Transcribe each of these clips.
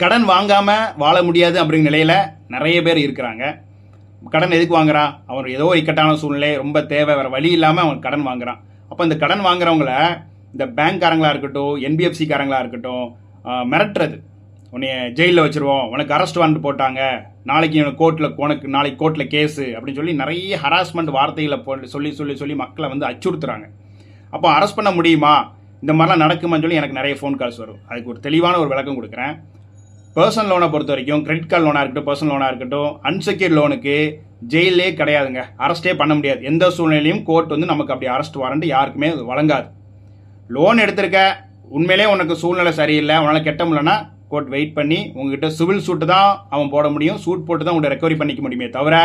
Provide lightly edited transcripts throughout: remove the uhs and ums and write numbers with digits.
கடன் வாங்காமல் வாழ முடியாது அப்படிங்கிற நிலையில் நிறைய பேர் இருக்கிறாங்க. கடன் எதுக்கு வாங்குறான்? அவன் ஏதோ இக்கட்டான சூழ்நிலை, ரொம்ப தேவை, வேறு வழி இல்லாமல் அவன் கடன் வாங்குறான். அப்போ இந்த கடன் வாங்குறவங்கள இந்த பேங்க்காரங்களாக இருக்கட்டும், என்பிஎஃப்சிக்காரங்களாக இருக்கட்டும், மிரட்டுறது. உன்னை ஜெயிலில் வச்சுருவோம், உனக்கு அரெஸ்ட் வாரண்ட் போட்டாங்க, நாளைக்கு உனக்கு நாளைக்கு கோர்ட்டில் கேஸு அப்படின்னு சொல்லி நிறைய ஹராஸ்மெண்ட் வார்த்தைகளை சொல்லி சொல்லி சொல்லி மக்களை வந்து அச்சுறுத்துறாங்க. அப்போ அரெஸ்ட் பண்ண முடியுமா, இந்த மாதிரிலாம் நடக்குமான்னு சொல்லி எனக்கு நிறைய ஃபோன் கால்ஸ் வரும். அதுக்கு ஒரு தெளிவான ஒரு விளக்கம் கொடுக்குறேன். பர்சனல் லோனை பொறுத்த வரைக்கும், கிரெடிட் கார்டு லோனாக இருக்கட்டும், பர்சனல் லோனாக இருக்கட்டும், அன்செக்யூர்ட் லோனுக்கு ஜெயிலே கிடையாதுங்க, அரெஸ்டே பண்ண முடியாது. எந்த சூழ்நிலையும் கோர்ட் வந்து நமக்கு அப்படி அரெஸ்ட் வாரண்ட் யாருக்குமே வழங்காது. லோன் எடுத்திருக்க, உண்மையிலே உனக்கு சூழ்நிலை சரியில்லை, உன்னால் கெட்ட முடியலன்னா கோர்ட் வெயிட் பண்ணி உங்ககிட்ட சிவில் சூட்டு தான் அவன் போட முடியும், சூட் போட்டு தான் உங்களை ரெக்கவரி பண்ணிக்க முடியுமே தவிர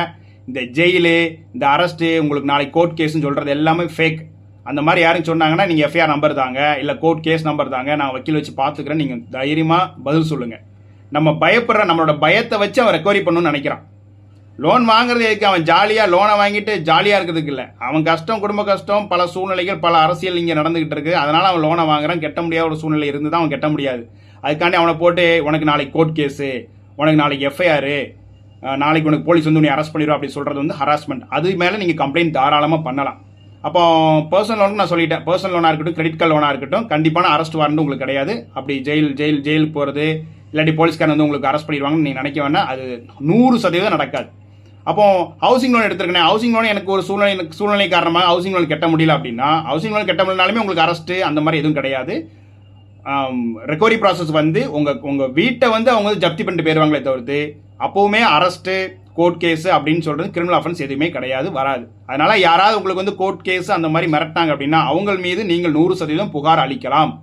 இந்த ஜெயிலு, இந்த அரெஸ்ட்டு, உங்களுக்கு நாளைக்கு கோர்ட் கேஸ்ன்னு சொல்கிறது எல்லாமே ஃபேக். அந்த மாதிரி யாரும் சொன்னாங்கன்னா நீங்கள் எஃப்ஐஆர் நம்பர் தாங்க, இல்லை கோர்ட் கேஸ் நம்பர் தாங்க, நான் வக்கீல் வச்சு பார்த்துக்கிறேன், நீங்கள் தைரியமாக பதில் சொல்லுங்கள். நம்ம பயப்படுற, நம்மளோட பயத்தை வச்சு அவன் ரெக்கவரி பண்ணணும்னு நினைக்கிறான். லோன் வாங்குறது எதுக்கு? அவன் ஜாலியாக லோனை வாங்கிட்டு ஜாலியாக இருக்கிறதுக்கு இல்லை. அவன் கஷ்டம், குடும்ப கஷ்டம், பல சூழ்நிலைகள், பல அரசியல் இங்கே நடந்துகிட்டு இருக்குது. அதனால் அவன் லோனை வாங்குறான். கெட்ட முடியாத ஒரு சூழ்நிலை இருந்து தான் அவன் கெட்ட முடியாது. அதுக்காண்டி அவனை போட்டு உனக்கு நாளைக்கு கோர்ட் கேஸு, உனக்கு நாளைக்கு எஃப்ஐஆர், நாளைக்கு உனக்கு போலீஸ் வந்து உன்னை அரெஸ்ட் பண்ணிடுவோம் அப்படி சொல்கிறது வந்து ஹராஸ்மெண்ட். அது மேலே நீங்கள் கம்ப்ளைண்ட் தாராளமாக பண்ணலாம். அப்போ பர்சனல் லோனுக்கு நான் சொல்லிட்டேன், பர்சனல் லோனாக இருக்கட்டும், கிரெடிட் கார்டு லோனாக இருக்கட்டும், கண்டிப்பான அரெஸ்ட் வாரண்ட் உங்களுக்கு கிடையாது. அப்படி ஜெயிலுக்கு போகிறது, இல்லாட்டி போலீஸ்காரன் வந்து உங்களுக்கு அரெஸ்ட் பண்ணிடுவாங்கன்னு நீங்கள் நினைக்க வேணா, அது 100% நடக்காது. அப்போ ஹவுசிங் லோன் எடுத்துருக்கேன், ஹவுசிங் லோன் எனக்கு ஒரு சூழ்நிலை காரணமாக ஹவுசிங் லோன் கட்ட முடியல அப்படின்னா, ஹவுசிங் லோன் கட்ட முடியலனாலுமே உங்களுக்கு அரெஸ்ட்டு அந்த மாதிரி எதுவும் கிடையாது. ரெக்கவரி ப்ராசஸ் வந்து உங்கள் வீட்டை வந்து அவங்க வந்து ஜப்தி பண்ணிட்டு போயிடுவாங்களே தவிர்த்து அப்போவுமே அரெஸ்ட்டு, கோர்ட் கேஸு அப்படின்னு சொல்கிறது கிரிமினல் அஃபென்ஸ் எதுவுமே கிடையாது, வராது. அதனால் யாராவது உங்களுக்கு வந்து கோர்ட் கேஸு அந்த மாதிரி மிரட்டாங்க அப்படின்னா அவங்க மீது நீங்கள் 100% புகார் அளிக்கலாம்.